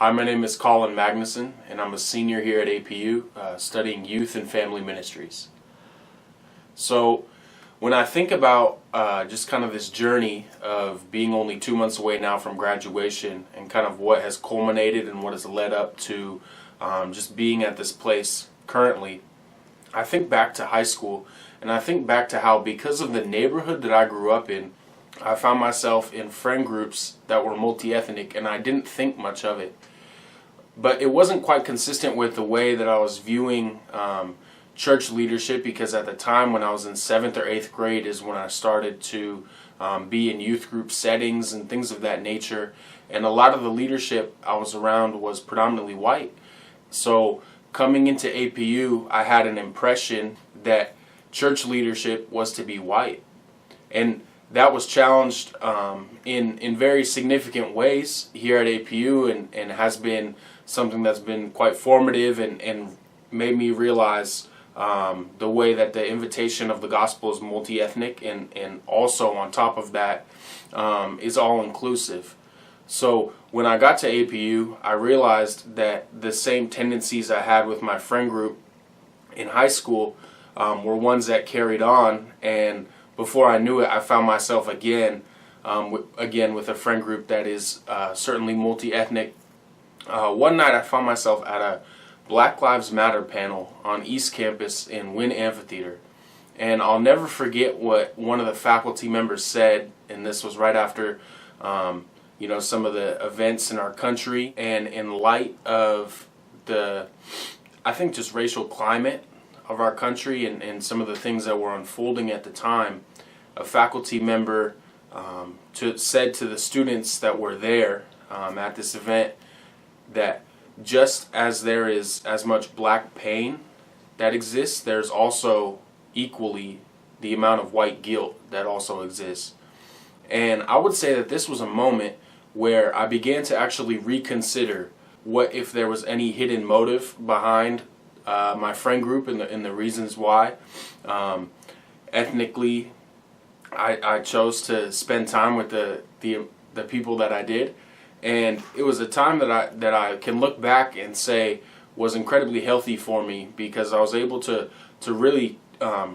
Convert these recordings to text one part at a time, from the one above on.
Hi, my name is Colin Magnusson, and I'm a senior here at APU studying youth and family ministries. So when I think about just kind of this journey of being only 2 months away now from graduation and kind of what has culminated and what has led up to just being at this place currently, I think back to high school, and I think back to how, because of the neighborhood that I grew up in, I found myself in friend groups that were multi-ethnic, and I didn't think much of it. But it wasn't quite consistent with the way that I was viewing church leadership, because at the time when I was in 7th or 8th grade is when I started to be in youth group settings and things of that nature. And a lot of the leadership I was around was predominantly white. So coming into APU, I had an impression that church leadership was to be white. And that was challenged in very significant ways here at APU, and has been something that's been quite formative and made me realize the way that the invitation of the gospel is multi-ethnic, and also on top of that is all-inclusive. So when I got to APU, I realized that the same tendencies I had with my friend group in high school were ones that carried on, and before I knew it, I found myself again with a friend group that is certainly multi-ethnic. One night I found myself at a Black Lives Matter panel on East Campus in Wynn Amphitheater. And I'll never forget what one of the faculty members said, and this was right after some of the events in our country, and in light of the, I think, just racial climate of our country and some of the things that were unfolding at the time. A faculty member said to the students that were there at this event that just as there is as much black pain that exists, there's also equally the amount of white guilt that also exists. And I would say that this was a moment where I began to actually reconsider what if there was any hidden motive behind my friend group and the reasons why. Ethnically, I chose to spend time with the people that I did, and it was a time that I can look back and say was incredibly healthy for me, because I was able to really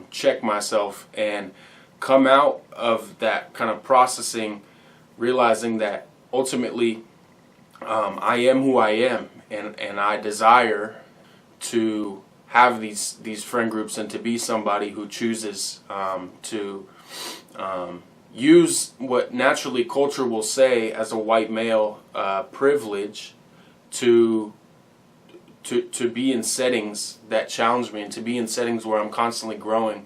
check myself and come out of that kind of processing, realizing that ultimately I am who I am, and I desire to have these friend groups and to be somebody who chooses to use what naturally culture will say as a white male privilege to be in settings that challenge me, and to be in settings where I'm constantly growing